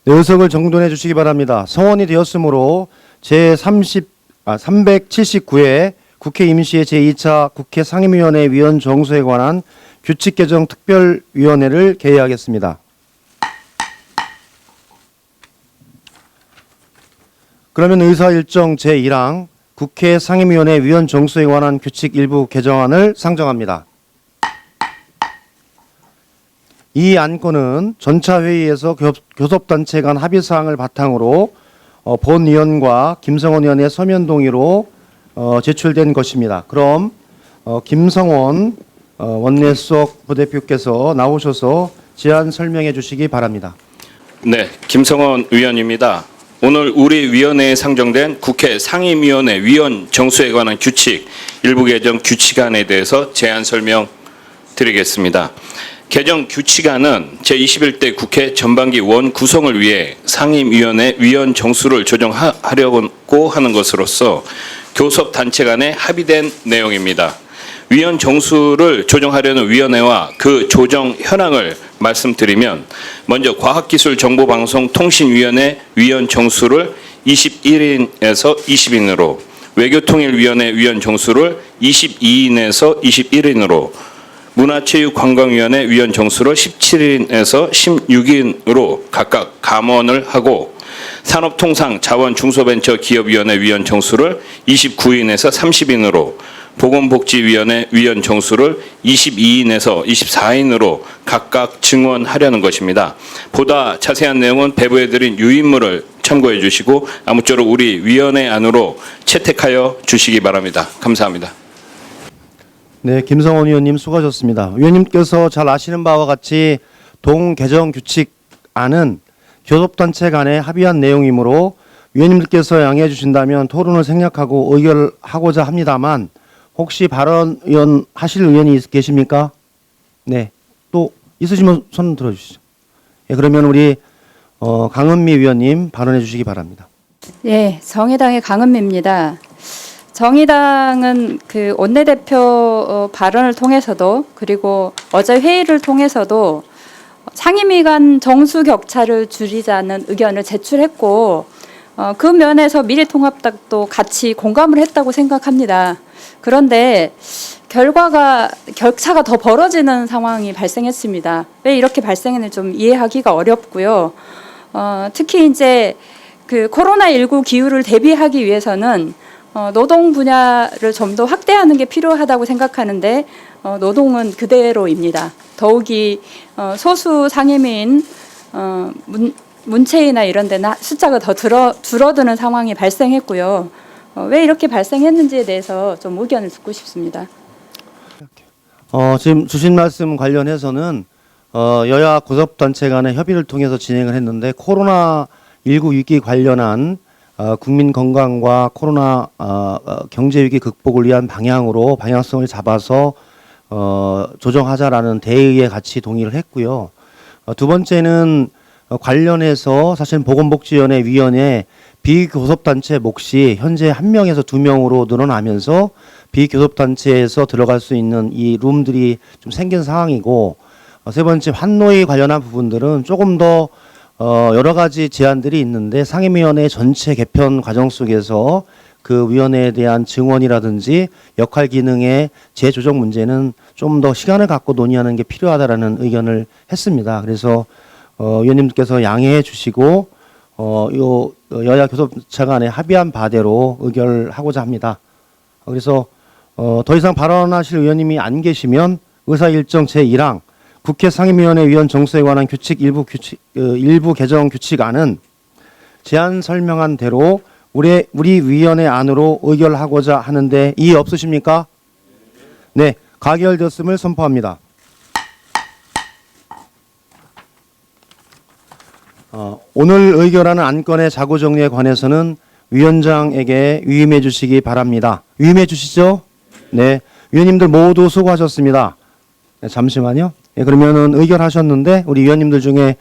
네, 의석을 정돈해 주시기 바랍니다. 성원이 되었으므로 제379회 국회 임시회 제2차 국회 상임위원회 위원 정수에 관한 규칙 개정 특별위원회를 개회하겠습니다. 그러면 의사 일정 제1항 국회 상임위원회 위원 정수에 관한 규칙 일부 개정안을 상정합니다. 이 안건은 전차 회의에서 교섭단체 간 합의사항을 바탕으로 본 의원과 김성원 의원의 서면 동의로 제출된 것입니다. 그럼 김성원 원내수석 부대표께서 나오셔서 제안 설명해 주시기 바랍니다. 네, 김성원 의원입니다. 오늘 우리 위원회에 상정된 국회 상임위원회 위원 정수에 관한 규칙 일부 개정 규칙안에 대해서 제안 설명 드리겠습니다. 개정 규칙안은 제21대 국회 전반기 원 구성을 위해 상임위원회 위원 정수를 조정하려고 하는 것으로서 교섭단체 간에 합의된 내용입니다. 위원 정수를 조정하려는 위원회와 그 조정 현황을 말씀드리면, 먼저 과학기술정보방송통신위원회 위원 정수를 21인에서 20인으로, 외교통일위원회 위원 정수를 22인에서 21인으로, 문화체육관광위원회 위원 정수를 17인에서 16인으로 각각 감원을 하고, 산업통상자원중소벤처기업위원회 위원 정수를 29인에서 30인으로, 보건복지위원회 위원 정수를 22인에서 24인으로 각각 증원하려는 것입니다. 보다 자세한 내용은 배부해드린 유인물을 참고해 주시고 아무쪼록 우리 위원회 안으로 채택하여 주시기 바랍니다. 감사합니다. 네, 김성원 의원님 수고하셨습니다. 의원님께서 잘 아시는 바와 같이 동개정 규칙안은 교섭단체 간에 합의한 내용이므로 위원님들께서 양해해 주신다면 토론을 생략하고 의결하고자 합니다만, 혹시 발언 하실 의원이 계십니까? 네, 또 있으시면 손 들어주시죠. 예, 그러면 우리 강은미 위원님 발언해 주시기 바랍니다. 네, 정의당의 강은미입니다. 정의당은 그 원내대표 발언을 통해서도, 그리고 어제 회의를 통해서도 상임위 간 정수 격차를 줄이자는 의견을 제출했고, 그 면에서 미래통합당도 같이 공감을 했다고 생각합니다. 그런데 격차가 더 벌어지는 상황이 발생했습니다. 왜 이렇게 발생했는지 좀 이해하기가 어렵고요. 특히 이제 그 코로나19 기후를 대비하기 위해서는 노동 분야를 좀 더 확대하는 게 필요하다고 생각하는데, 노동은 그대로입니다. 더욱이 소수 상임위인 문체위나 이런 데는 숫자가 더 줄어드는 상황이 발생했고요. 왜 이렇게 발생했는지에 대해서 좀 의견을 듣고 싶습니다. 지금 주신 말씀 관련해서는 여야 교섭단체 간의 협의를 통해서 진행을 했는데, 코로나19 위기 관련한 국민 건강과 코로나 경제 위기 극복을 위한 방향성을 잡아서 조정하자라는 대의에 같이 동의를 했고요. 두 번째는 관련해서 사실 보건복지위원회 위원회 비교섭단체 몫이 현재 1명에서 2명으로 늘어나면서 비교섭단체에서 들어갈 수 있는 이 룸들이 좀 생긴 상황이고, 세 번째 환노위 관련한 부분들은 조금 더 여러 가지 제안들이 있는데, 상임위원회 전체 개편 과정 속에서 그 위원회에 대한 증원이라든지 역할 기능의 재조정 문제는 좀 더 시간을 갖고 논의하는 게 필요하다라는 의견을 했습니다. 그래서 위원님께서 양해해 주시고 요 여야 교섭차 간에 합의한 바대로 의결하고자 합니다. 그래서 더 이상 발언하실 의원님이 안 계시면 의사일정 제1항 국회 상임위원회 위원 정수에 관한 일부 개정 규칙안은 제안 설명한 대로 우리 위원회 안으로 의결하고자 하는데 이의 없으십니까? 네, 가결되었음을 선포합니다. 오늘 의결하는 안건의 자구 정리에 관해서는 위원장에게 위임해 주시기 바랍니다. 위임해 주시죠? 네, 위원님들 모두 수고하셨습니다. 네, 잠시만요. 네, 그러면은 의결하셨는데 우리 위원님들 중에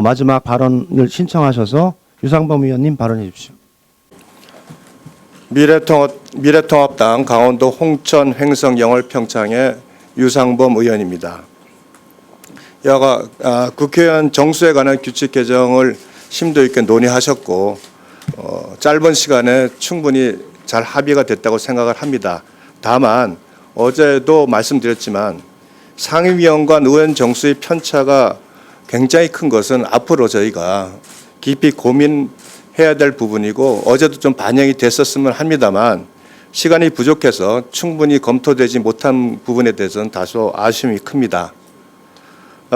마지막 발언을 신청하셔서 유상범 위원님 발언해 주십시오. 미래통합당 강원도 홍천 횡성 영월평창의 유상범 의원입니다. 국회의원 정수에 관한 규칙 개정을 심도 있게 논의하셨고 짧은 시간에 충분히 잘 합의가 됐다고 생각을 합니다. 다만 어제도 말씀드렸지만 상임위원관 의원 정수의 편차가 굉장히 큰 것은 앞으로 저희가 깊이 고민해야 될 부분이고 어제도 좀 반영이 됐었으면 합니다만 시간이 부족해서 충분히 검토되지 못한 부분에 대해서는 다소 아쉬움이 큽니다.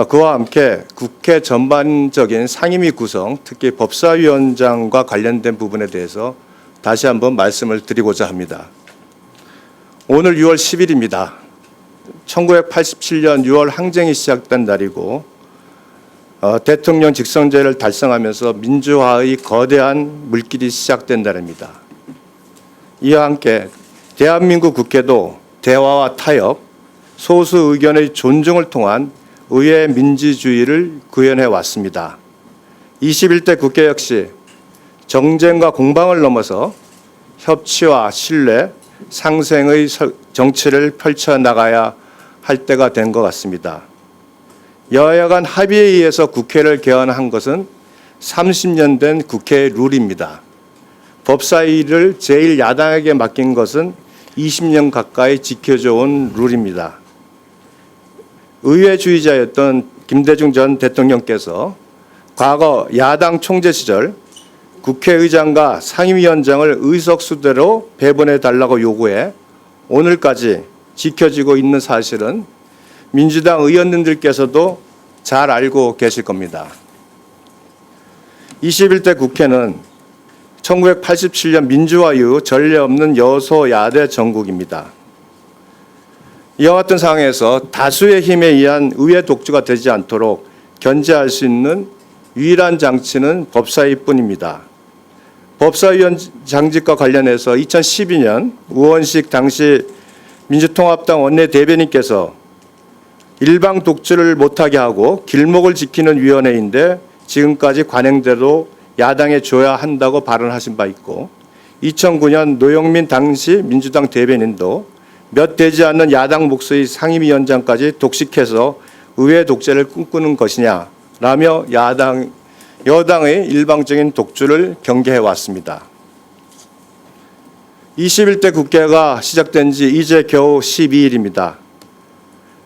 그와 함께 국회 전반적인 상임위 구성, 특히 법사위원장과 관련된 부분에 대해서 다시 한번 말씀을 드리고자 합니다. 오늘 6월 10일입니다. 1987년 6월 항쟁이 시작된 날이고 대통령 직선제를 달성하면서 민주화의 거대한 물길이 시작된 날입니다. 이와 함께 대한민국 국회도 대화와 타협, 소수 의견의 존중을 통한 의회 민주주의를 구현해 왔습니다. 21대 국회 역시 정쟁과 공방을 넘어서 협치와 신뢰, 상생의 정치를 펼쳐나가야 할 때가 된 것 같습니다. 여야 간 합의에 의해서 국회를 개헌한 것은 30년 된 국회의 룰입니다. 법사위를 제1야당에게 맡긴 것은 20년 가까이 지켜져 온 룰입니다. 의회주의자였던 김대중 전 대통령께서 과거 야당 총재 시절 국회의장과 상임위원장을 의석수대로 배분해 달라고 요구해 오늘까지 지켜지고 있는 사실은 민주당 의원님들께서도 잘 알고 계실 겁니다. 21대 국회는 1987년 민주화 이후 전례 없는 여소야대 정국입니다. 이와 같은 상황에서 다수의 힘에 의한 의회 독주가 되지 않도록 견제할 수 있는 유일한 장치는 법사위뿐입니다. 법사위원장직과 관련해서 2012년 우원식 당시 민주통합당 원내대변인께서 일방 독주를 못하게 하고 길목을 지키는 위원회인데 지금까지 관행대로 야당에 줘야 한다고 발언하신 바 있고 2009년 노영민 당시 민주당 대변인도 몇 되지 않는 야당 목소리 상임위원장까지 독식해서 의회 독재를 꿈꾸는 것이냐라며 여당의 일방적인 독주를 경계해 왔습니다. 21대 국회가 시작된 지 이제 겨우 12일입니다.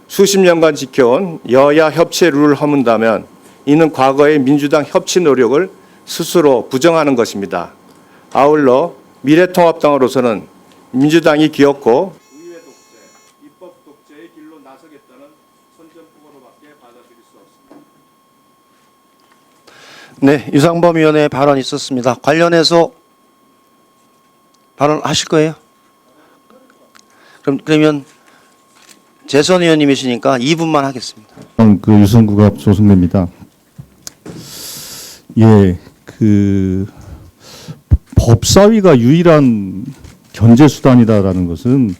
수십 년간 지켜온 여야 협치의 룰을 허문다면 이는 과거의 민주당 협치 노력을 스스로 부정하는 것입니다. 아울러 미래통합당으로서는 민주당이 기었고 의회 독재, 입법 독재의 길로 나서겠다는 선전포고로밖에 받아들일 수 없습니다. 네, 유상범 위원의 발언이 있었습니다. 관련해서 발언하실 거예요? 그러면 재선 의원님이시니까 2분만 하겠습니다. 그 유성구갑 조승래입니다. 예, 그 법사위가 유일한 견제 수단이다라는 것은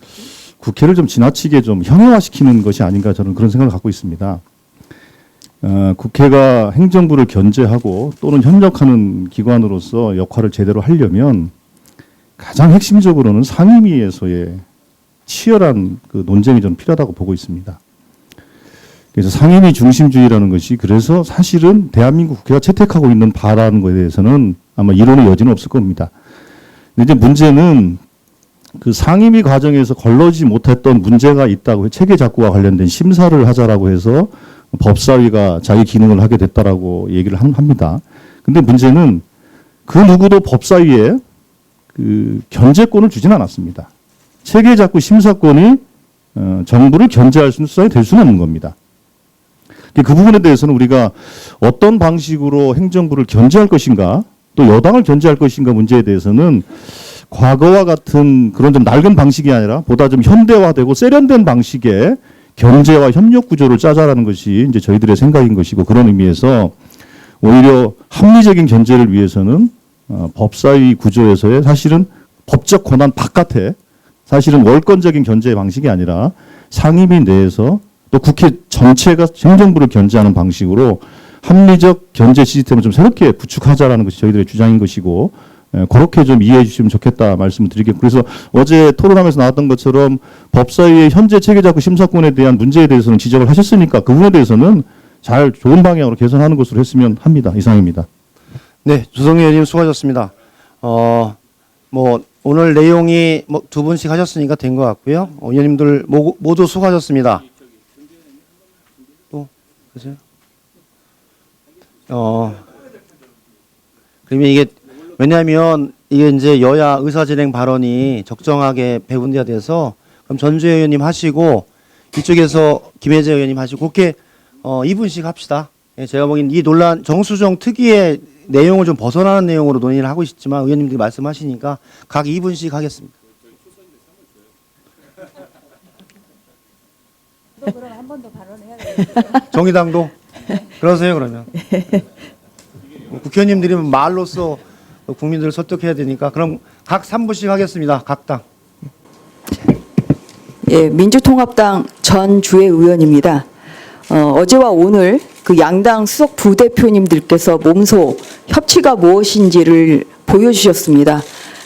국회를 좀 지나치게 좀 형용화시키는 것이 아닌가 저는 그런 생각을 갖고 있습니다. 국회가 행정부를 견제하고 또는 협력하는 기관으로서 역할을 제대로 하려면 가장 핵심적으로는 상임위에서의 치열한 그 논쟁이 좀 필요하다고 보고 있습니다. 그래서 상임위 중심주의라는 것이 그래서 사실은 대한민국 국회가 채택하고 있는 바라는 것에 대해서는 아마 이론의 여지는 없을 겁니다. 근데 이제 문제는 그 상임위 과정에서 걸러지 못했던 문제가 있다고 체계 작구와 관련된 심사를 하자라고 해서 법사위가 자기 기능을 하게 됐다라고 얘기를 합니다. 근데 문제는 그 누구도 법사위에 그 견제권을 주진 않았습니다. 체계 작구 심사권이 정부를 견제할 수 있는 수단이 될 수는 없는 겁니다. 그 부분에 대해서는 우리가 어떤 방식으로 행정부를 견제할 것인가 또 여당을 견제할 것인가 문제에 대해서는 과거와 같은 그런 좀 낡은 방식이 아니라 보다 좀 현대화되고 세련된 방식의 견제와 협력 구조를 짜자라는 것이 이제 저희들의 생각인 것이고 그런 의미에서 오히려 합리적인 견제를 위해서는 법사위 구조에서의 사실은 법적 권한 바깥에 사실은 월권적인 견제 방식이 아니라 상임위 내에서 또 국회 전체가 행정부를 견제하는 방식으로 합리적 견제 시스템을 좀 새롭게 구축하자라는 것이 저희들의 주장인 것이고 그렇게 좀 이해해 주시면 좋겠다 말씀을 드리겠고 그래서 어제 토론하면서 나왔던 것처럼 법사위의 현재 체계작구 심사권에 대한 문제에 대해서는 지적을 하셨으니까 그 부분에 대해서는 잘 좋은 방향으로 개선하는 것으로 했으면 합니다. 이상입니다. 네, 조성희 의원님 수고하셨습니다. 뭐 오늘 내용이 뭐 두 분씩 하셨으니까 된 것 같고요. 의원님들 모두 수고하셨습니다. 또 그죠? 그러면 이게 왜냐하면 이게 이제 여야 의사진행 발언이 적정하게 배분돼야 돼서 그럼 전주혜 의원님 하시고 이쪽에서 김혜재 의원님 하시고 그렇게 2분씩 합시다. 예, 제가 보기엔 이 논란 정수정 특위의 내용을 좀 벗어나는 내용으로 논의를 하고 있지만 의원님들이 말씀하시니까 각 2분씩 하겠습니다. 그럼 한 번 더 발언해야 돼요. 정의당도 그러세요 그러면. 국회의원님들이 말로써 국민들을 설득해야 되니까 그럼 각 3분씩 하겠습니다. 각 당. 예, 민주통합당 전주혜 의원입니다. 어제와 오늘 그 양당 수석 부대표님들께서 몸소 협치가 무엇인지를 보여주셨습니다.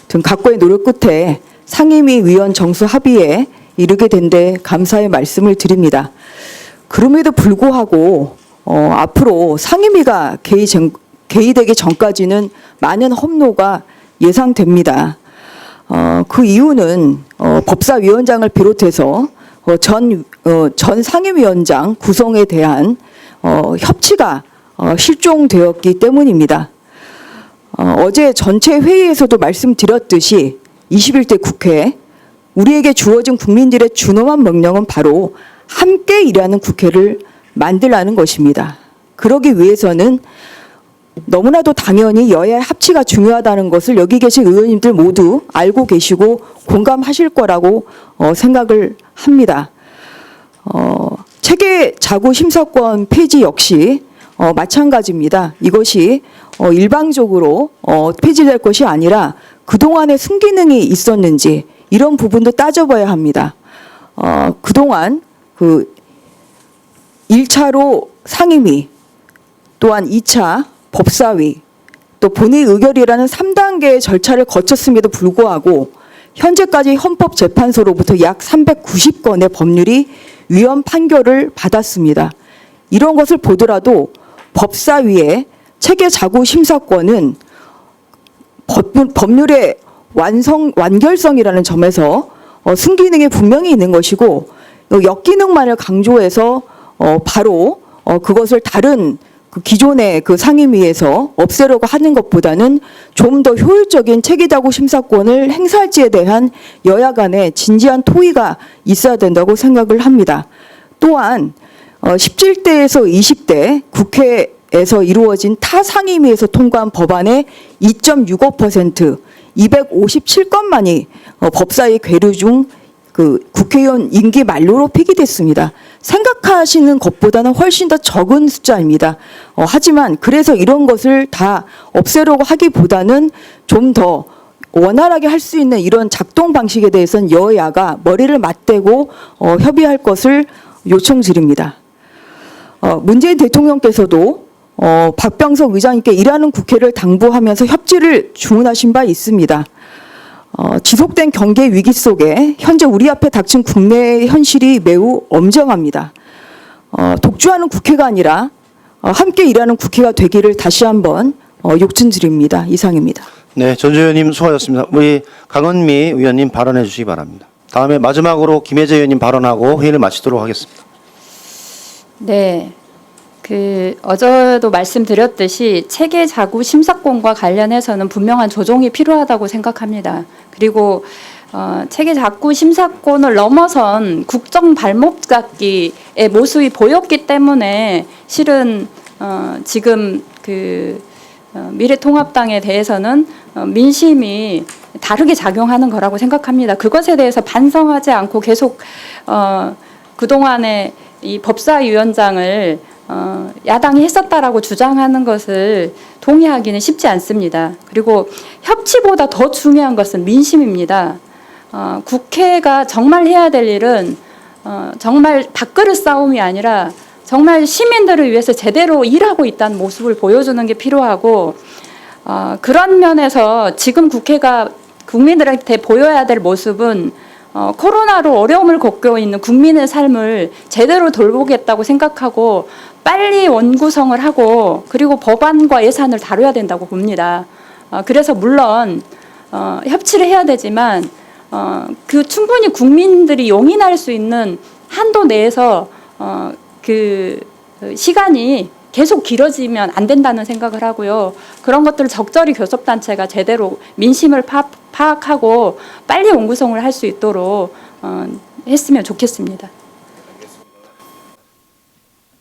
등 각고의 노력 끝에 상임위 위원 정수 합의에 이르게 된 데 감사의 말씀을 드립니다. 그럼에도 불구하고 앞으로 상임위가 개의되기 전까지는 많은 험로가 예상됩니다. 그 이유는 법사위원장을 비롯해서 전 상임위원장 구성에 대한 협치가 실종되었기 때문입니다. 어제 전체 회의에서도 말씀드렸듯이 21대 국회 우리에게 주어진 국민들의 준엄한 명령은 바로 함께 일하는 국회를 만들라는 것입니다. 그러기 위해서는 너무나도 당연히 여야의 합치가 중요하다는 것을 여기 계신 의원님들 모두 알고 계시고 공감하실 거라고 생각을 합니다. 체계 자구 심사권 폐지 역시 마찬가지입니다. 이것이 일방적으로 폐지될 것이 아니라 그동안의 순기능이 있었는지 이런 부분도 따져봐야 합니다. 그동안 그 1차로 상임위 또한 2차 법사위 또 본회의 의결이라는 3단계의 절차를 거쳤음에도 불구하고 현재까지 헌법재판소로부터 약 390건의 법률이 위헌 판결을 받았습니다. 이런 것을 보더라도 법사위의 체계 자구 심사권은 법률의 완결성이라는 점에서 순기능이 분명히 있는 것이고 역기능만을 강조해서 바로 그것을 다른 그 기존의 그 상임위에서 없애려고 하는 것보다는 좀 더 효율적인 체계자구 심사권을 행사할지에 대한 여야 간의 진지한 토의가 있어야 된다고 생각을 합니다. 또한 17대에서 20대 국회에서 이루어진 타 상임위에서 통과한 법안의 2.65% 257건만이 법사위 계류 중 그 국회의원 임기 만료로 폐기됐습니다. 생각하시는 것보다는 훨씬 더 적은 숫자입니다. 하지만 그래서 이런 것을 다 없애려고 하기보다는 좀 더 원활하게 할 수 있는 이런 작동 방식에 대해서는 여야가 머리를 맞대고 협의할 것을 요청드립니다. 문재인 대통령께서도 박병석 의장님께 일하는 국회를 당부하면서 협치를 주문하신 바 있습니다. 지속된 경제 위기 속에 현재 우리 앞에 닥친 국내의 현실이 매우 엄정합니다. 독주하는 국회가 아니라 함께 일하는 국회가 되기를 다시 한번 욕심드립니다. 이상입니다. 네, 전주 의원님 수고하셨습니다. 우리 강은미 의원님 발언해 주시기 바랍니다. 다음에 마지막으로 김혜재 의원님 발언하고 회의를 마치도록 하겠습니다. 네. 어제도 말씀드렸듯이 체계 자구 심사권과 관련해서는 분명한 조정이 필요하다고 생각합니다. 그리고 체계 자구 심사권을 넘어선 국정 발목 잡기의 모습이 보였기 때문에 실은 지금 미래통합당에 대해서는 민심이 다르게 작용하는 거라고 생각합니다. 그것에 대해서 반성하지 않고 계속 그동안의 이 법사위원장을 야당이 했었다라고 주장하는 것을 동의하기는 쉽지 않습니다. 그리고 협치보다 더 중요한 것은 민심입니다. 국회가 정말 해야 될 일은 정말 밥그릇 싸움이 아니라 정말 시민들을 위해서 제대로 일하고 있다는 모습을 보여주는 게 필요하고 그런 면에서 지금 국회가 국민들한테 보여야 될 모습은 코로나로 어려움을 겪고 있는 국민의 삶을 제대로 돌보겠다고 생각하고 빨리 원구성을 하고 그리고 법안과 예산을 다뤄야 된다고 봅니다. 그래서 물론 협치를 해야 되지만 그 충분히 국민들이 용인할 수 있는 한도 내에서 그 시간이 계속 길어지면 안 된다는 생각을 하고요. 그런 것들을 적절히 교섭단체가 제대로 민심을 파악하고 빨리 원구성을 할 수 있도록 했으면 좋겠습니다.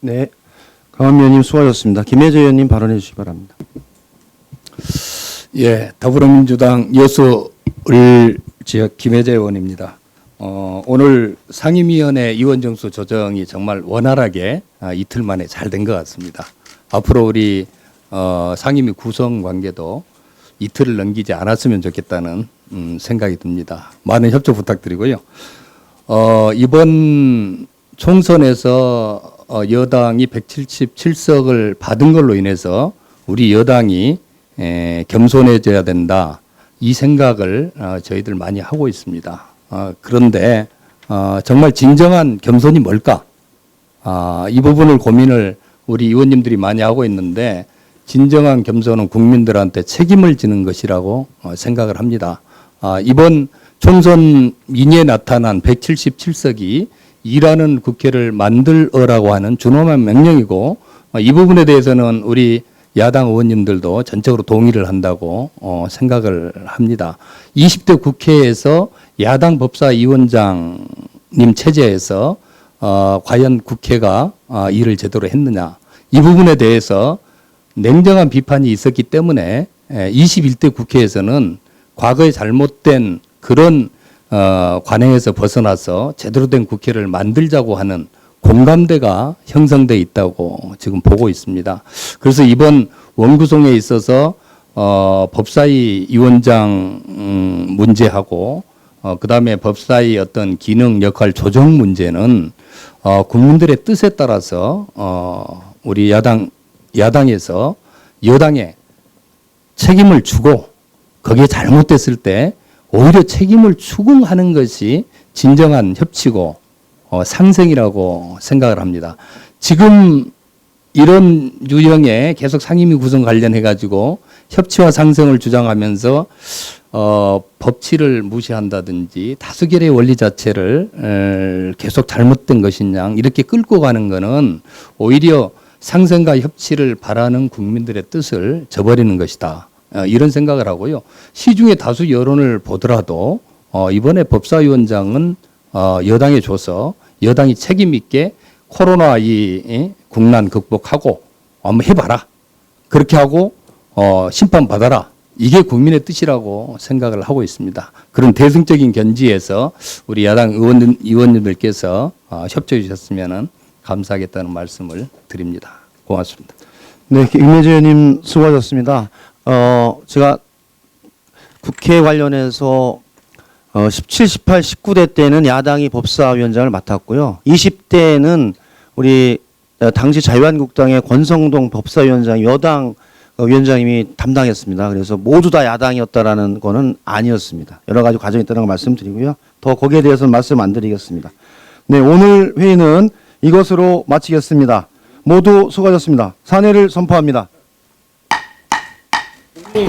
네, 강원미 의원님 수고하셨습니다. 김혜재 의원님 발언해 주시기 바랍니다. 예, 더불어민주당 여수을 지역 김혜재 의원입니다. 오늘 상임위원회 의원 정수 조정이 정말 원활하게 이틀 만에 잘 된 것 같습니다. 앞으로 우리 상임위 구성 관계도 이틀을 넘기지 않았으면 좋겠다는 생각이 듭니다. 많은 협조 부탁드리고요. 이번 총선에서 여당이 177석을 받은 걸로 인해서 우리 여당이 겸손해져야 된다. 이 생각을 저희들 많이 하고 있습니다. 그런데 정말 진정한 겸손이 뭘까? 이 부분을 고민을 우리 의원님들이 많이 하고 있는데 진정한 겸손은 국민들한테 책임을 지는 것이라고 생각을 합니다. 이번 총선 민의에 나타난 177석이 일하는 국회를 만들어라고 하는 준엄한 명령이고 이 부분에 대해서는 우리 야당 의원님들도 전적으로 동의를 한다고 생각을 합니다. 20대 국회에서 야당 법사위원장님 체제에서 과연 국회가 일을 제대로 했느냐 이 부분에 대해서 냉정한 비판이 있었기 때문에 21대 국회에서는 과거에 잘못된 그런 관행에서 벗어나서 제대로 된 국회를 만들자고 하는 공감대가 형성돼 있다고 지금 보고 있습니다. 그래서 이번 원구성에 있어서 법사위 위원장 문제하고 그다음에 법사위 어떤 기능 역할 조정 문제는 국민들의 뜻에 따라서 우리 야당에서 여당에 책임을 주고 거기에 잘못됐을 때 오히려 책임을 추궁하는 것이 진정한 협치고 상생이라고 생각을 합니다. 지금 이런 유형의 계속 상임위 구성 관련해 가지고 협치와 상생을 주장하면서 법치를 무시한다든지 다수결의 원리 자체를 계속 잘못된 것이냐 이렇게 끌고 가는 것은 오히려 상생과 협치를 바라는 국민들의 뜻을 저버리는 것이다. 이런 생각을 하고요. 시중의 다수 여론을 보더라도 이번에 법사위원장은 여당에 줘서 여당이 책임 있게 코로나 이 국난 극복하고 한번 해봐라. 그렇게 하고 심판받아라. 이게 국민의 뜻이라고 생각을 하고 있습니다. 그런 대승적인 견지에서 우리 야당 의원님들께서 협조해 주셨으면 감사하겠다는 말씀을 드립니다. 고맙습니다. 네, 김혜재 의원님 수고하셨습니다. 제가 국회 관련해서 17, 18, 19대 때는 야당이 법사위원장을 맡았고요. 20대에는 우리 당시 자유한국당의 권성동 법사위원장 여당 위원장님이 담당했습니다. 그래서 모두 다 야당이었다라는 거는 아니었습니다. 여러 가지 과정이 있다는 걸 말씀드리고요. 더 거기에 대해서는 말씀 안 드리겠습니다. 네, 오늘 회의는 이것으로 마치겠습니다. 모두 수고하셨습니다. 사내를 선포합니다.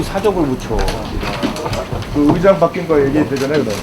사족을 붙여. 그 의장 바뀐 거 얘기해도 되잖아요, 그럼.